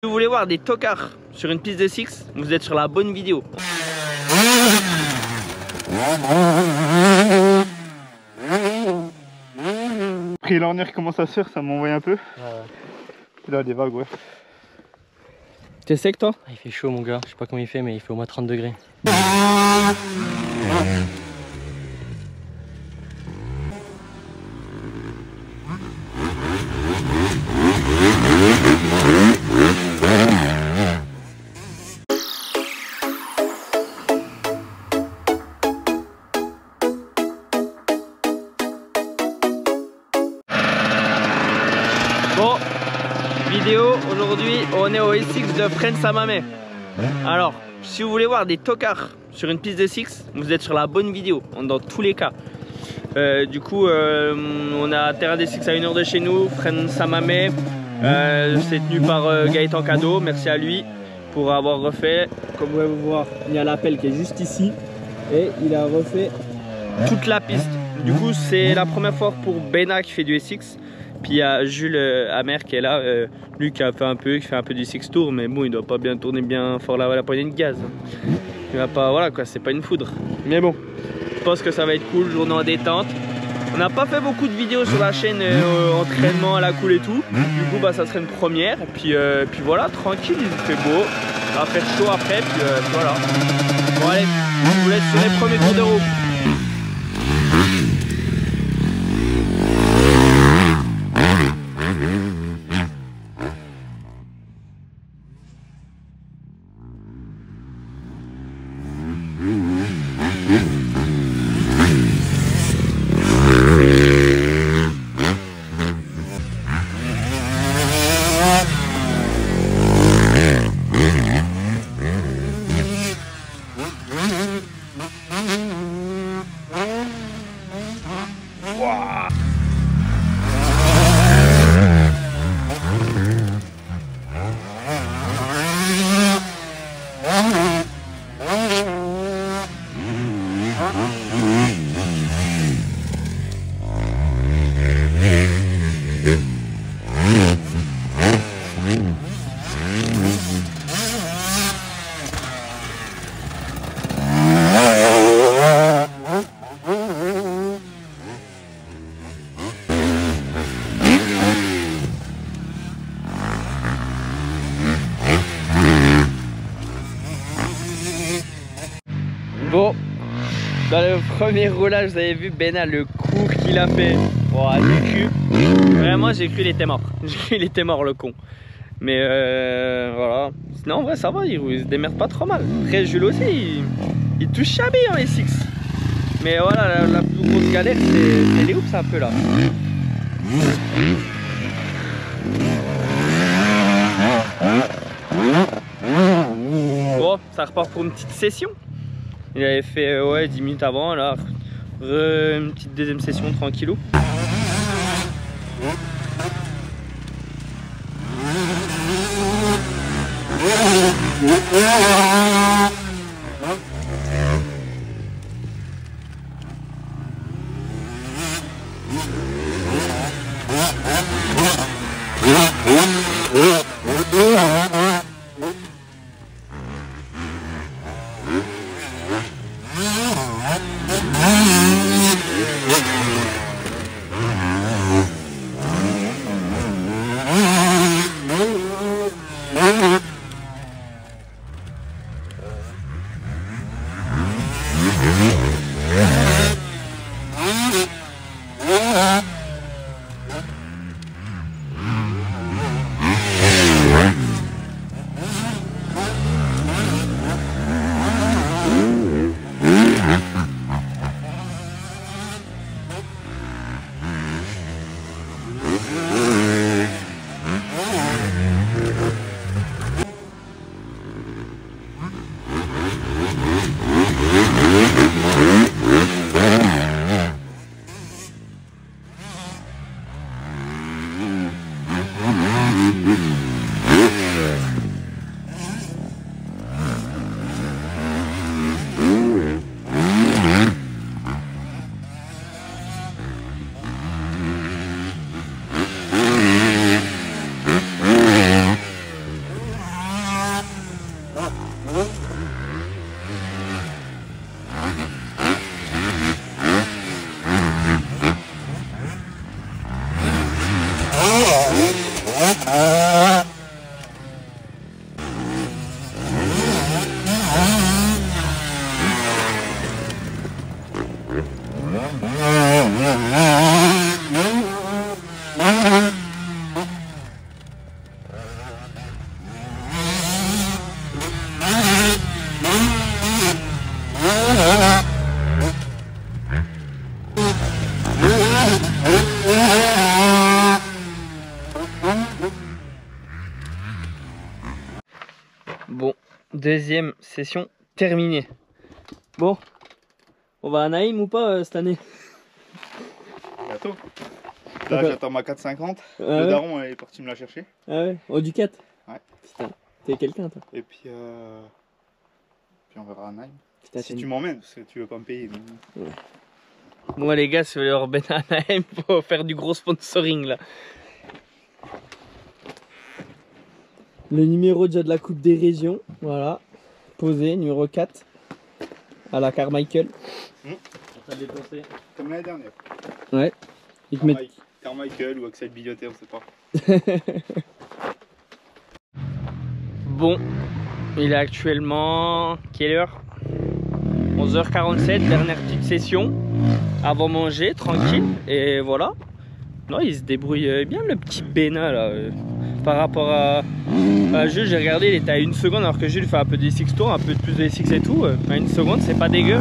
Si vous voulez voir des tocards sur une piste de Six, vous êtes sur la bonne vidéo. Après l'ornière qui commence à se faire, ça m'envoie un peu. Et là, des vagues, ouais. T'es sec toi? Il fait chaud mon gars, je sais pas comment il fait mais il fait au moins 30 degrés. Bon, vidéo, aujourd'hui on est au E6 de Fresnes-Saint-Mamès. Alors, si vous voulez voir des tocards sur une piste de Six, vous êtes sur la bonne vidéo, dans tous les cas. Du coup, on a terrain des Six à 1 heure de chez nous, Fresnes-Saint-Mamès. C'est tenu par Gaëtan Cadeau, merci à lui pour avoir refait. Comme vous pouvez voir, il y a l'appel qui est juste ici et il a refait toute la piste. Du coup, c'est la première fois pour Bena qui fait du E6. Puis il y a Jules Amer qui est là, lui qui fait un peu du Six Tour, mais bon, il doit pas bien tourner bien fort la poignée de gaz. Il va pas, voilà quoi, c'est pas une foudre. Mais bon, je pense que ça va être cool, journée en détente. On n'a pas fait beaucoup de vidéos sur la chaîne entraînement à la cool et tout. Du coup, bah ça serait une première. Puis voilà, tranquille, il fait beau. Ça va faire chaud après, puis voilà. Bon allez, je vous laisse sur les premiers tours de roue. Bon, dans le premier roulage, vous avez vu Bena, le coup qu'il a fait. Oh, j'ai cru. Vraiment, j'ai cru qu'il était mort. J'ai cru qu'il était mort, le con. Mais voilà. Sinon, en vrai, ça va, il se démerde pas trop mal. Après, Jules aussi, il touche jamais en S6. Mais voilà, la plus grosse galère, c'est les hoops un peu là. Bon, ça repart pour une petite session. Il avait fait ouais 10 minutes avant, là une petite deuxième session tranquillou. Bon, deuxième session terminée. Bon, on va à Naïm ou pas cette année? Bientôt. Là, j'attends ma 4,50. Ah Le ouais. daron est parti me la chercher. Ah ouais, au Ducat. Ouais. Putain, t'es quelqu'un toi. Et puis on verra à Naïm. Putain, Si tu m'emmènes, parce que tu veux pas me payer. Donc... Moi les gars, si vous voulez revenir à Naïm, faut faire du gros sponsoring là. Le numéro déjà de la Coupe des Régions, voilà. Posé, numéro 4. À la Carmichael. Comme l'année dernière. Ouais. Ils te mettent... Carmichael ou Axel Billotet, on sait pas. Bon, il est actuellement quelle heure? 11h47, dernière petite session. Avant manger, tranquille. Et voilà. Non, il se débrouille bien le petit Bénin là. Par rapport à Jules, j'ai regardé, il était à 1 seconde alors que Jules fait un peu des 6 tours, un peu plus de 6 et tout. À 1 seconde, c'est pas dégueu.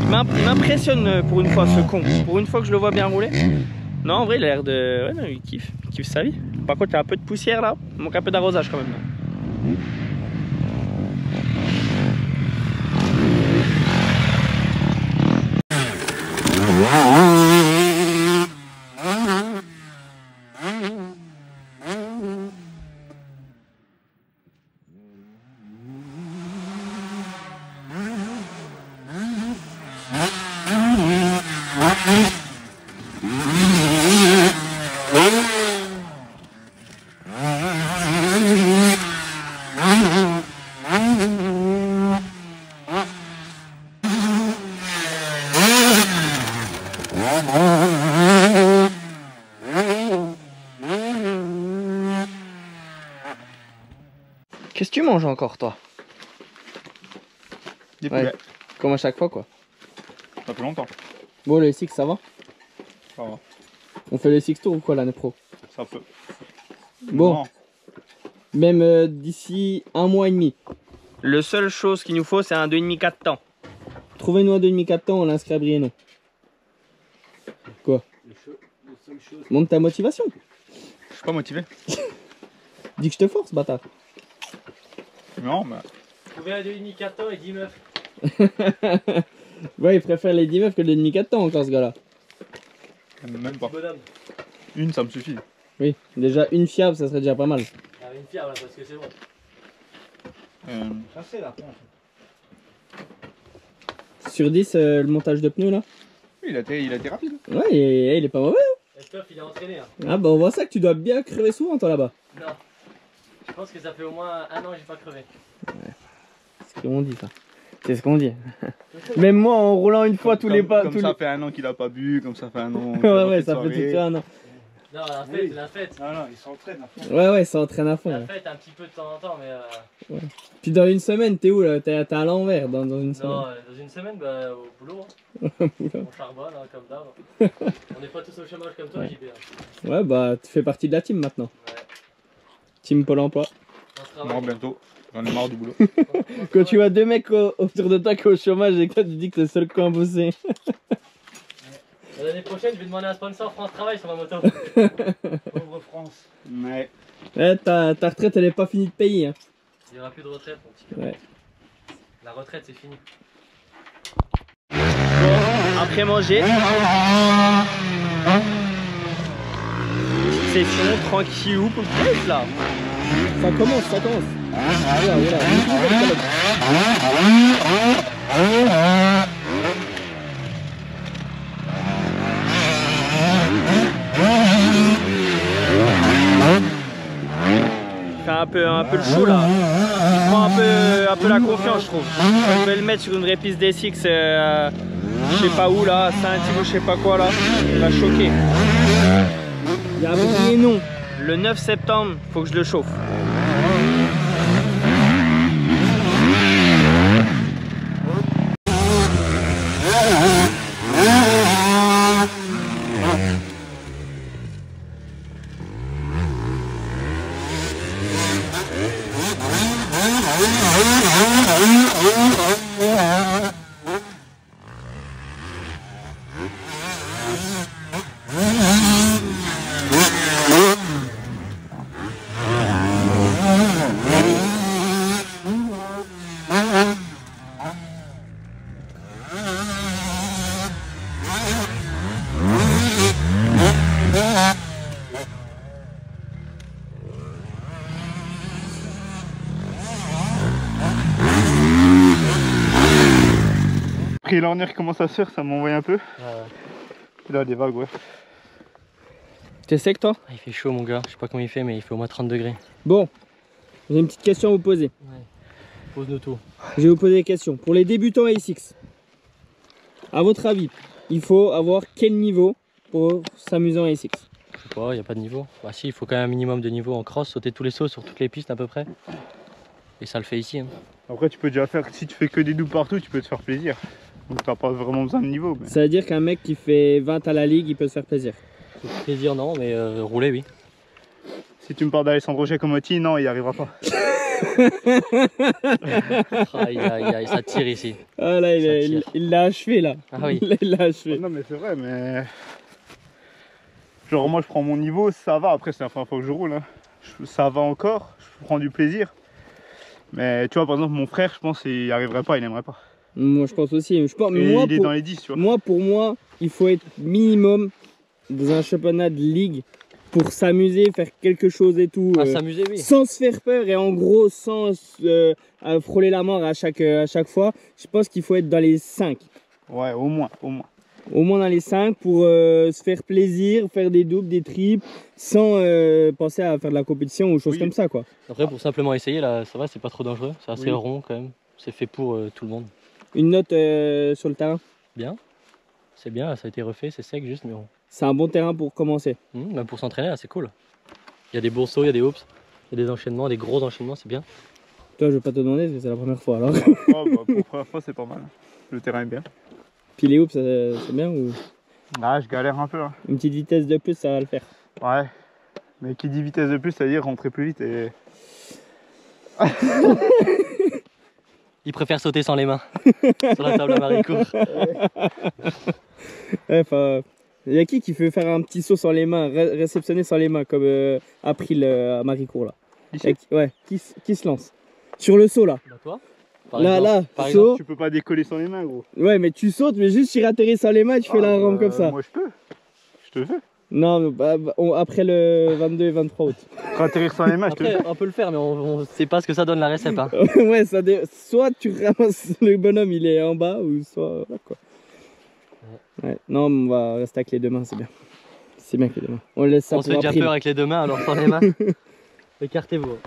Il m'impressionne pour une fois ce con. Pour une fois que je le vois bien rouler. Non, en vrai, il a l'air de... Ouais, non, il kiffe sa vie. Par contre, il y a un peu de poussière là. Il manque un peu d'arrosage quand même. Qu'est-ce que tu manges encore toi? Des Ouais, poulets. comme à chaque fois quoi. Ça fait longtemps. Bon, le SX ça va? Ça va. On fait le SX Tour ou quoi l'année pro? Ça peut. Bon, Non. même d'ici 1 mois et demi. Le seule chose qu'il nous faut, c'est un 2,5-4 temps. Trouvez-nous un 2,5-4 temps, on l'inscrit à Briennon. Quoi? Montre ta motivation. Je suis pas motivé. Dis que je te force, bâtard. Non, mais. Trouvez un 2,5 ans et 10 meufs. Ouais, il préfère les 10 meufs que le 2,5-4 temps encore ce gars-là. Même pas. Bonhomme. Une, ça me suffit. Oui, déjà une fiable, ça serait déjà pas mal. Ah, une fière là parce que c'est bon. Ça c'est la pompe. Sur 10, le montage de pneus là? Il a été rapide. Ouais, il est pas mauvais. Le stuff il est entraîné. Hein. Ah bah on voit ça que tu dois bien crever souvent toi là-bas. Non. Je pense que ça fait au moins 1 an que j'ai pas crevé. C'est ce qu'on dit ça. C'est ce qu'on dit. Même moi en roulant une fois tous les pas. Comme ça fait 1 an qu'il a pas bu, comme ça fait 1 an. Ouais, ça fait tout ça un an. Non, la fête, la fête. Non, non, il s'entraîne à fond. Ouais, ça entraîne à fond. La Ouais. fête un petit peu de temps en temps, mais. Puis dans une semaine, t'es où là? T'es à l'envers dans une semaine. Non, dans une semaine, bah, au boulot. Hein. On charbonne, hein, comme d'hab. On n'est pas tous au chômage comme toi, JB. Hein. Ouais, bah tu fais partie de la team maintenant. Ouais. Team Pôle emploi. On se Moi, travaille. bientôt. J'en ai marre du boulot. Quand tu vois 2 mecs autour de toi qui sont au chômage et que toi tu dis que t'es le seul coin à bosser. L'année prochaine, je vais demander un sponsor France Travail sur ma moto. Pauvre France. Ouais. Ouais, ta retraite elle est pas finie de payer. Hein. Il n'y aura plus de retraite, mon petit. Ouais. La retraite, c'est fini. Bon, après manger. Session tranquillou pour le test là. Ça commence. Voilà. Fait un peu le show là. Il prend un peu la confiance je trouve. Je vais le mettre sur une vraie piste DSX, je sais pas où là, Saint-Thibaut, je sais pas quoi là. Il va choquer. Il y a un petit nom. Le 9 septembre, faut que je le chauffe. Après là, on commence à se faire, ça m'envoie un peu. Ouais. Et là, des vagues, ouais. T'es sec toi? Il fait chaud mon gars, je sais pas comment il fait mais il fait au moins 30 degrés. Bon, j'ai une petite question à vous poser. Ouais. Pose-nous tout. Je vais vous poser des questions. Pour les débutants ASX, à votre avis, il faut avoir quel niveau pour s'amuser en ASX? Je sais pas, il n'y a pas de niveau. Bah si, il faut quand même un minimum de niveau en cross, sauter tous les sauts sur toutes les pistes à peu près. Et ça le fait ici. Hein. Après, tu peux déjà faire, si tu fais que des doubles partout, tu peux te faire plaisir. Donc t'as pas vraiment besoin de niveau. Mais... Ça veut dire qu'un mec qui fait 20 à la ligue, il peut se faire plaisir. Plaisir non, mais rouler oui. Si tu me parles d'Alessandro Giacomotti, non, il n'y arrivera pas. Ah, ça tire ici. Ah là, il l'a achevé là. Ah oui. Il l'a achevé. Non mais c'est vrai, mais... Genre moi je prends mon niveau, ça va, après c'est la première fois que je roule. Hein. Ça va encore, je prends du plaisir. Mais tu vois par exemple mon frère, je pense qu'il n'y arriverait pas, il n'aimerait pas. Moi je pense aussi. Je pense, Et moi, il est dans les 10, tu vois. Moi pour moi, il faut être minimum dans un championnat de ligue pour s'amuser, faire quelque chose et tout. S'amuser oui. Sans se faire peur et en gros sans frôler la mort à chaque fois. Je pense qu'il faut être dans les 5. Ouais, au moins. Au moins dans les 5 pour se faire plaisir, faire des doubles, des triples, sans penser à faire de la compétition ou choses comme ça quoi. Après pour simplement essayer là, ça va, c'est pas trop dangereux, c'est assez rond quand même, c'est fait pour tout le monde. Une note sur le terrain? Bien, c'est bien, là, ça a été refait, c'est sec juste mais bon. C'est un bon terrain pour commencer. Même pour s'entraîner là, c'est cool. Il y a des beaux sauts, il y a des hoops, il y a des enchaînements, des gros enchaînements, c'est bien. Toi je vais pas te demander parce que c'est la première fois alors. Oh, bah, pour la première fois c'est pas mal, le terrain est bien. Puis les hoops c'est bien ou Ah je galère un peu. Hein. une petite vitesse de plus ça va le faire? Ouais, mais qui dit vitesse de plus, ça veut dire rentrer plus vite et... Il préfère sauter sans les mains, sur la table à Maricourt. Ouais, enfin, il y a qui veut faire un petit saut sans les mains, réceptionner sans les mains comme April à Maricourt là? Ouais, qui se lance? Sur le saut là. Bah toi Là, par saut. exemple, tu peux pas décoller sans les mains gros. Ouais mais tu sautes mais juste tu atterris sans les mains tu fais la rampe comme ça. Moi je peux, je te fais. Non, après le 22 et 23 août. Pour atterrir sans les mains, je te Après fais. on peut le faire mais on sait pas ce que ça donne la récep. Hein. Ouais, soit tu ramasses le bonhomme il est en bas ou soit là quoi. Ouais. Non, on va rester avec les deux mains, c'est bien. C'est bien avec les deux mains. On laisse ça On pour se fait déjà April. peur avec les deux mains alors sans les mains. Écartez-vous.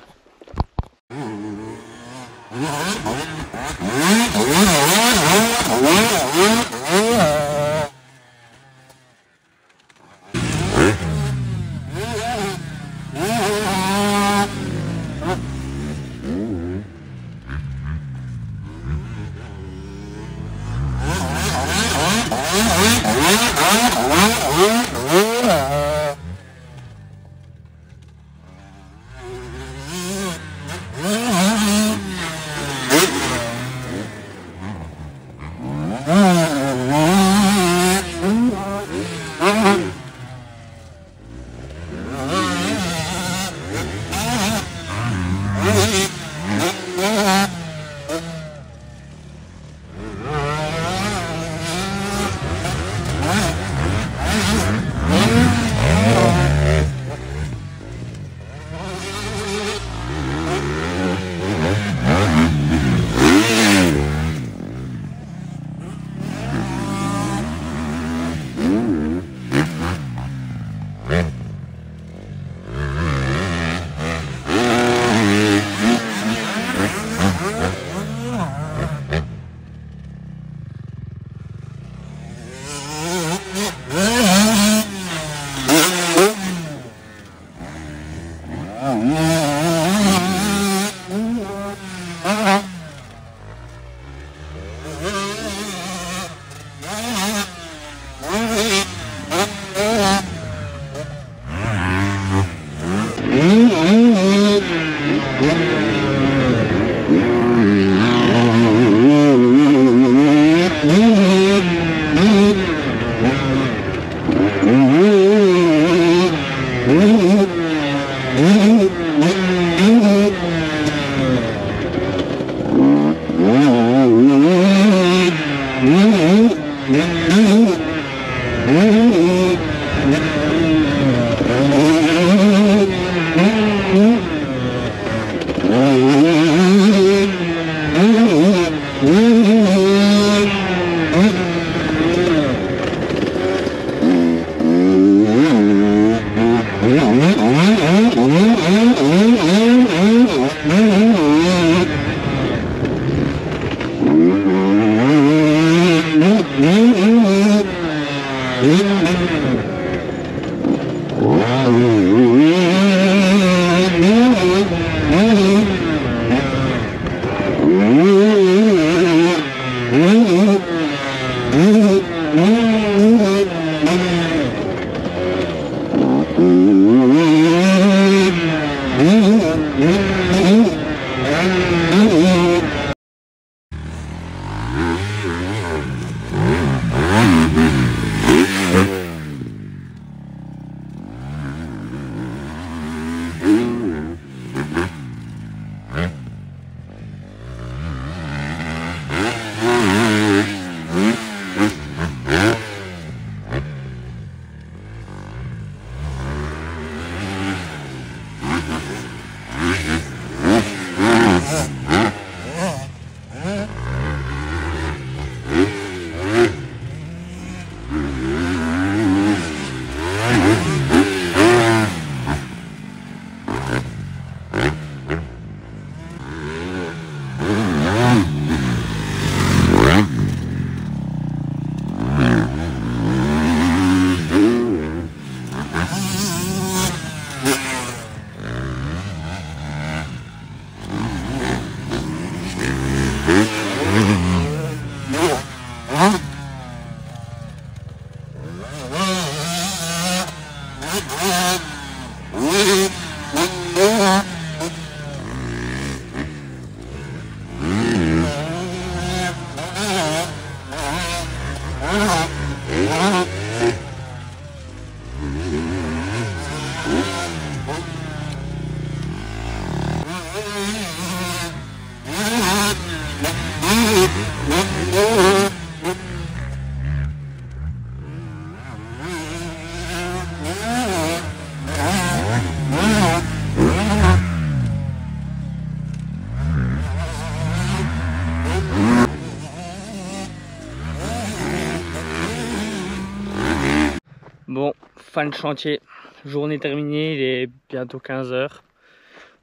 fin de chantier. Journée terminée, il est bientôt 15 h.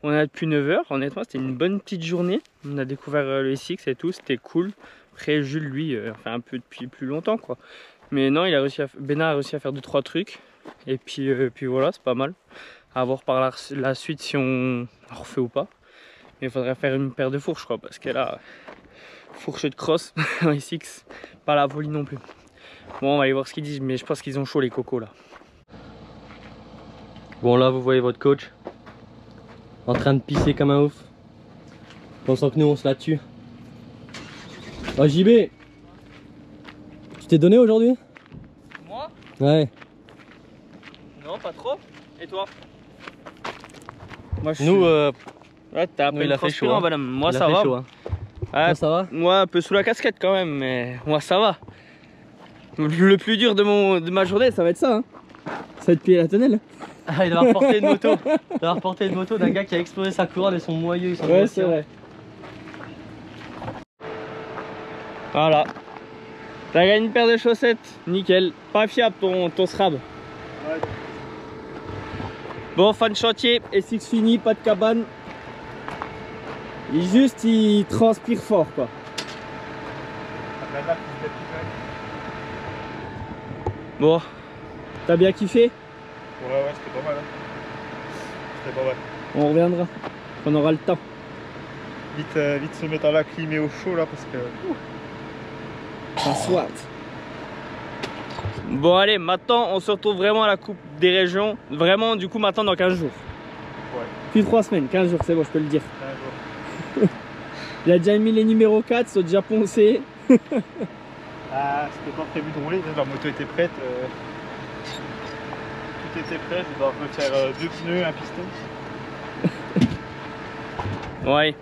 On a depuis 9 h. Honnêtement, c'était une bonne petite journée. On a découvert le SX et tout, c'était cool. Après, Jules, lui, fait un peu depuis plus longtemps, quoi. Mais non, Bénard a réussi à faire 2-3 trucs. Et puis voilà, c'est pas mal. À voir par la suite si on refait ou pas. Mais il faudrait faire une paire de fourches, quoi, parce qu'elle a fourche de cross en SX, pas la volie non plus. Bon, on va aller voir ce qu'ils disent, mais je pense qu'ils ont chaud les cocos là. Bon, là, vous voyez votre coach en train de pisser comme un ouf, pensant que nous on se la tue. Oh JB, tu t'es donné aujourd'hui? Moi? Ouais. Non, pas trop. Et toi? Moi, Nous, ouais, t'as nous, il a fait chaud, hein. madame. Moi, il a ça fait va. chaud, hein. Ouais, Ça va? moi, un peu sous la casquette quand même, mais moi, ça va. Le plus dur de ma journée, ça va être ça. Hein. Ça va être plier la tonnelle. Ah, il doit reporter une moto. Il doit reporter une moto d'un gars qui a explosé sa couronne et son moyeu. Ouais, c'est vrai. Voilà. T'as gagné une paire de chaussettes. Nickel. Pas fiable ton SRAB. Ouais. Bon, fin de chantier. SX fini, pas de cabane. Il transpire fort, quoi. Bon. T'as bien kiffé? Ouais, c'était pas mal. Hein. C'était pas mal. On reviendra. On aura le temps. Vite se mettre à la clim et au chaud là parce que. Ça soit. Bon allez, maintenant on se retrouve vraiment à la Coupe des Régions. Vraiment du coup maintenant dans 15 jours. Ouais. Plus 3 semaines, 15 jours, c'est bon, je peux le dire. 15 jours. Il a déjà mis les numéros 4, ils sont déjà poncés. Ah, c'était pas prévu de rouler, la moto était prête. Tout était prêt, je dois refaire 2 pneus, un piston. Ouais.